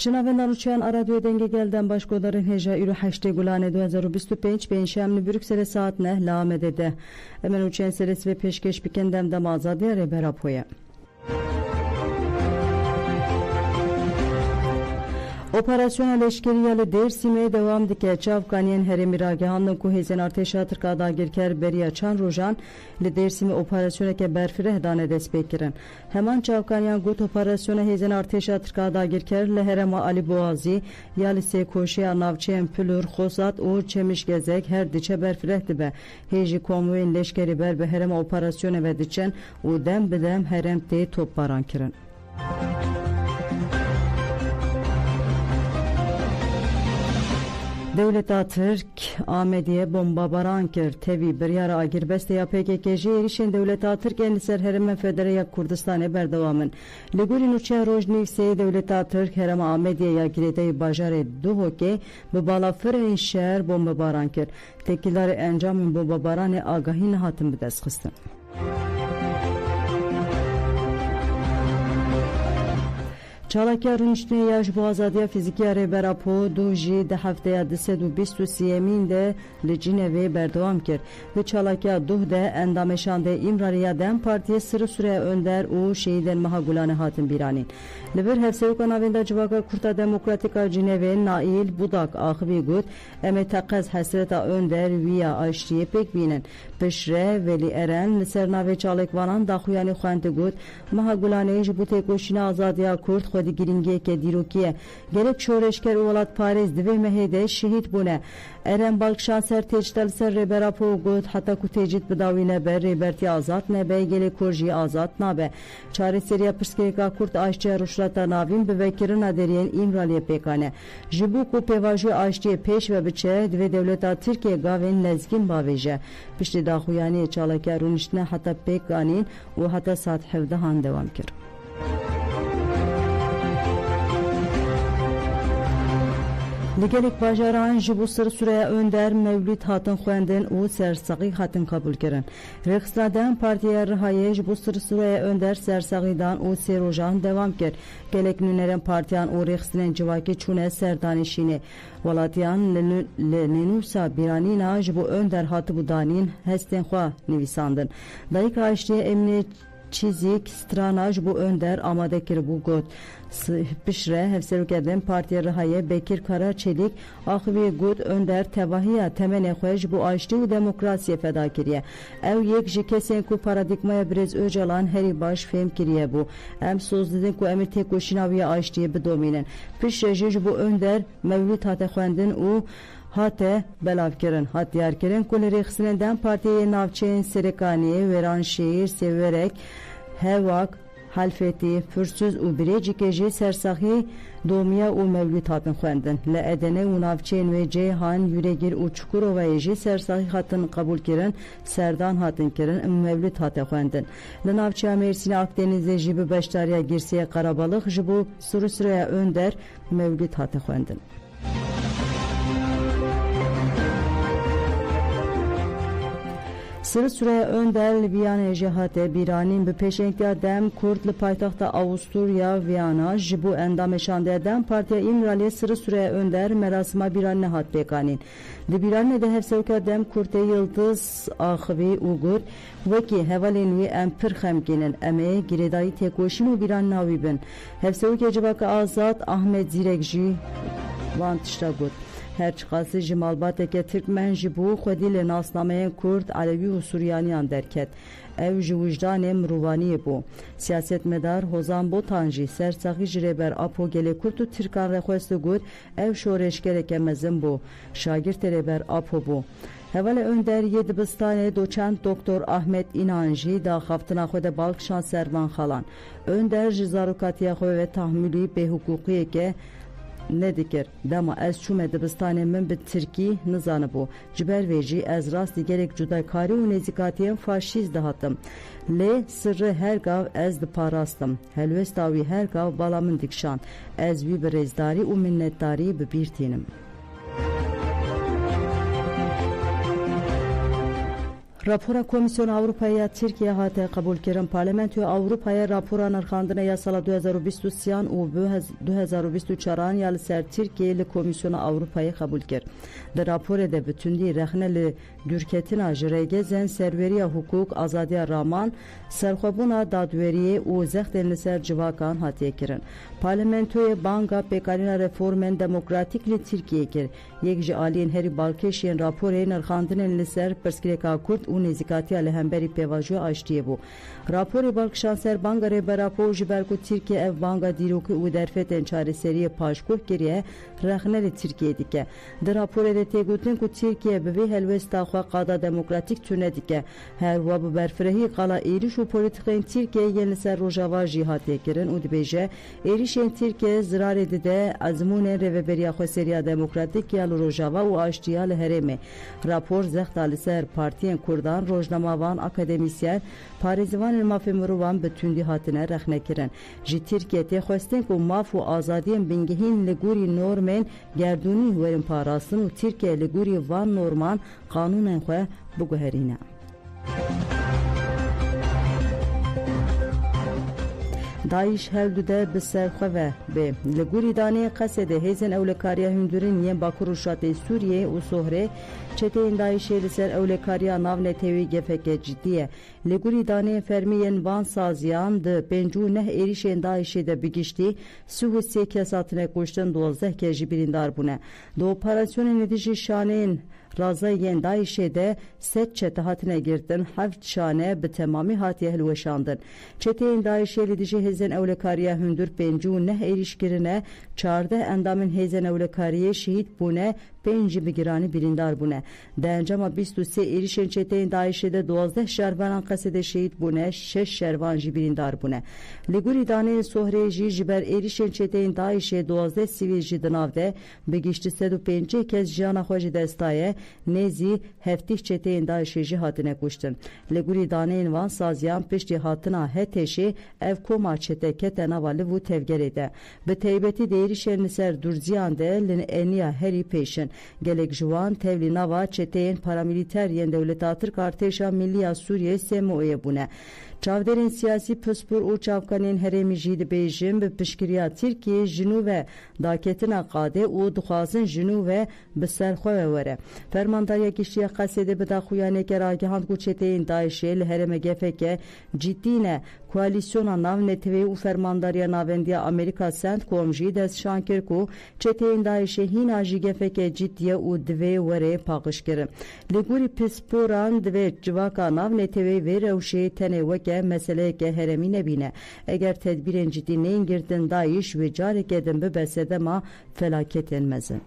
Şinavendan uçayan radyo denge gelden başkodarın heja ürü 8 gulane 2025 penşemli Brüksel saat ne lamedede. Hemen uçayan serisi ve peşkeş bikendem de azadiye reberapoya. Operasyonel eşkeriyalı Dersim'e devam dike Çavkaniyen Heremiragehan'ın kuhezen arteşa Türkada girker beriya çan rojan le Dersim'e operasyoneke berfire hedane despekirin. Hemen Çavkaniyen gut operasyona hezen arteşa Türkada girker le Herema Ali Boğazi yalise koşuya navçeyen pülür xosat o çemiş gezek her diçe berfire dibe. Heji konvoyin leşkeri berbe Herema operasyona ve diçen o dem bedem herem te top baran kirin. Devleta Türk Ahmediye bomba barankir tevi bir yara agirbeste ya PKK'ye erişen Devleta Türk endişer Herem Federiya Kurdistan'e berdavamın. Legurin uçya rojnivse Devleta Türk Herem Ahmediye ya girede bajare duhoke bu bala fırın şehir bomba barankir. Tekilleri encamın bomba barane agahin hatım bideskısın. Çalakya üstüne yaş bu azadiya fiziki reberapo duji de haftaya 223 de lecine ve berdevam kir. Ve Çalakya duh de endameşande İmrariya dem partiye sırı süre önder o şeyden mahagulane hatim biranin. Lever hevsevkan avenda civaka kurta demokratika cineve nail budak ahvi gut emetakaz hasreta önder viya aştiye pek binen. Peşre veli eren lisernave çalekvanan daxuyani xuante gut mahagulane jibute koşina azadiya kurt خودی گرینگی که دیروکیه گرک شورشگر اولاد پاریز دوی مهده شهید بونه ارم بالکشان سر تجتل سر ربراپو گود حتی کو تجید بداوی نبه ریبرتی آزاد نبه گلی کرجی آزاد نبه چاره سریا پرسکریکا کرد آشتی روشلاتا ناوین به وکرن ادرین ایمرالی پیکانه جبو کو پیواجو آشتی پیش و بچه دوی دولتا ترکیه گاوین نزگین باویجه پشتی داخویانی چالکه رونشتنه حتی پیکانین و حتی ساعت 17 هان دوام کرد. Ligelik bajaran jibu sır süreye önder mevlid hatın xuenden u sersagi hatın kabul kirin. Rexistradan partiye rihaye jibu sır süreye önder sersagidan u serojan devam kir. Gelek nüneren partiyan u rexistren civaki çune serdanişini. Valatiyan lenusa biranina jibu önder hatı budanin hesten xua nivisandın. Dayık aştiye emniyet çizik stranaj bu önder amadekir bu god pişre hevserukeden partiye rihaye Bekir Kara Çelik ahvi god önder tevahiya temene xwej bu açtı demokrasiye fedakiriye ev yek jikesen ku paradigmaya brez öcalan heri baş fem kiriye bu em sözledin ku emir tek koşinaviye açtı bir dominen pişre bu önder mevlid hate xwendin u hate belav kirin hat diyar kirin kuleri xisinden partiye navçeyin Serekaniye Veranşehir severek hevak halfeti fürsüz u birecikeji sersahi domiya u mevlid hatın xwendin le edene u navçeyin ve ceyhan yüregir u çukurovayeji sersahi hatın kabul kirin serdan hatın kirin mevlid hatı xwendin le navçeya Mersin'e Akdeniz'e jibi beştariya girsiye Karabalık jibu Sürüsüre'ye önder mevlid hatı xwendin. Sırı süreye önder Viyana jihate biranin bir peşenkler dem Kurtlu paytaxta Avusturya Viyana jibu endameşande dem partiye İmraliye sırı süreye önder merasima biranine hat bekanin. Di biranine de hevsevka dem Kurte Yıldız Ahvi Ugur veki hevalinvi empir xemkinin emeğe giredayı tekoşin u biran navibin. Hevsevka civaka Azat Ahmet Zirekji vantışta gut. Her çıkası jimalbateke Türkmen jibu xwedî nasnameyên Kurd Alevi û Suryaniyan derket. Ev ji wijdanê mirovaniye bu. Siyasetmedar Hozan Botan jî sersaxî ji rêber Apo gelê Kurd û Tirkan re xwest got ev şoreşgereke mezin bu. Şagirtê rêber Apo bu. Hevale önder Yedibistanê doçent Doktor Ahmet İnan jî daxaftina xwe de balkişan servan xalan. Önder ji zarokatiya xwe ve tahmilî bêhukukiyeke ne dikir dema ez çume dibistanê min bi Tirkî nizanibû ji ber vê jî ez rastî gelek cudakarî û nêzîkatiyên faşîst dihatim lê sirri her gav ez diparastim helwesta wî her gav bala min dikşand ez wî bi rêzdarî û minnetdarî bibîrtînim. Rapora Komisyonu Avrupa'ya Türkiye hate kabul kirin Parlamentoya Avrupa'ya rapora nırxandına yasala 2023 u 2024 yalı ser Türkiye li Komisyonu Avrupa'ya kabul kir. De rapore de bütündü rexneli dürketina jiregezen serveriya hukuk azadiya raman serxwebuna dadweriye u zexten li ser civakan hatiye kirin. Parlamentoya banka pekarina reformen demokratik li Türkiye kir. Yek ji aliyen heri balkeşiyen rapore nırxandına li ser perskireka Kurd u nezikatiya lehemberi pevajoya aştiye bu. Rapori Balkşanser Banka Reberapo jiberku Türkiye ev banka diroki u derfeten çareseriye paşkur geriye rexneli Türkiye dike. De rapore de tegutin ku Türkiye bevi helvesta xwe qada demokratik tüne dike. Her wa berfrehi qala eriş u politikayın Türkiye yeni ser rojava jihatiye kirin u dibêje erişên Türkiye zirar edide azmûnên reveberiya xwe seriya demokratik ya rojava u aştiya li herêmê. Rapor zexta li ser partiyên Kurdan rojnamavan akademisyen Parêzivanên mafê mirovan bi tundî hatine rexne kirin. Ji Tirkiye tê xwestin ku maf û azadiyên bingehîn li gorî normên gerdûnî werin parastin û Tirkiye li gorî van norman qanûnên xwe biguherîne. Daesh hevdüde bi serxwe be li gorî danê qesede hêzên ewlekariya hundirên yên Bakur û Şatê Sûriye û Sohrê çeteyên Daişê li ser ewlekariya navnetewî gefeke cidî ye. Li gorî danê fermiyên van saziyan di 59 êrişên Daişê de bigiştî 33 kes hatine kuştin 12 kes jî birîndar bûne. Di operasyonên dijî şanên razayên Daişê de sed çete hatine girtin 7 şane bi temamî hatiye hilweşandin. Çeteyên Daişê li dijî hêzên ewlekariya hundir 59 êriş kirine 14 endamên hêzên ewlekariyê şehîd bûne 5 bi giranî birîndar bûne. Di encama 23 êrişên çeteyên Daişê de 12 şervanan qesede şehîd bûne 6 şervan jî birîndar bûne. Li gorî danê Sohrê jî ji ber êrişên çeteyên Daişê 12 sivîl jî di nav de bigiştî 105 kes jiyana xwe ji dest daye nezî heftî çeteyên Daişê jî hatine kuştin. Li gorî daneyên van saziyan piştî hatina hetêşê ev koma çete kete nava li vû tevgerê de. Bi taybetî de êrişên li ser Durziyan de li eniya herî pêşin. Gelek ji wan tevlî nava çeteyên paramilîteriyên Dewleta Tirk Artêşa Millî Sûriye SEMO'ye bûne. Çavderên siyasî pispor û çavkanên herêmî jî dibêjin bi piştgiriya Tirkiye jinû ve daketina qadê û dixwazin jinû ve bi serxwe ve were. Fermandariya Giştiya Qesedê bi daxuyaneke ragihand ku çeteyên Daişê li herême gefeke ciddî ne. Koalisyona navnetewê û fermandariya navendiya Amerîka CENTCOM jî destşan kir ku çeteyên Daişê hîna jî gefeke ciddiye û divê werê paqij kirin. Li gorî pisporan divê civaka navnetewê vê rewşê tenê weke meseleyeke heremî nebîne. Eger tedbirên ciddî neyên girtin Daeş wê careke din bibe sedema felaketên mezin.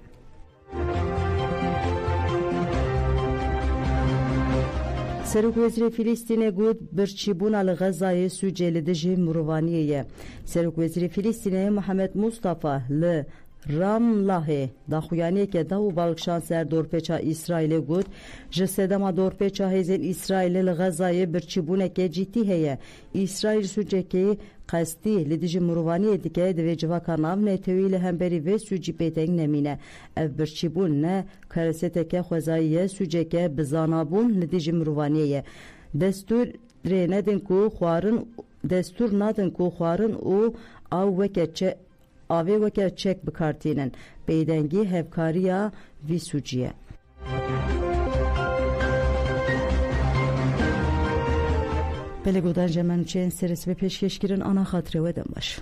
Serokvezîrê Filîstînê got birçîbûna li Xezayê Sûcê li dijî mirovaniyê ye. Serokvezîrê Filîstînê Mihemed Mustafa li Ramlahê daxuyaniyeke da û balkşanser dorpêça İsraîlê got ji sedema dorpêça hêzên İsraîlê li Xezayê birçîbûneke cidî heye. İsraîl sûcekê qestî li dijî mirovaniyê dike divê civaka navnetewî li hemberî vê sûcî pêteng nemîne. Ev birçîbûn ne kereseteke xwezayî ye sûceke bizanabûn li dijî mirovaniyê ye. Destur nadin ku xwarin û avê weke çek bikartînin. Pêdengî hevkariya vî sûcî ye. Belê godan jemenûçeyên serî ve pêşkêşkirin ana xatirê we dem baş.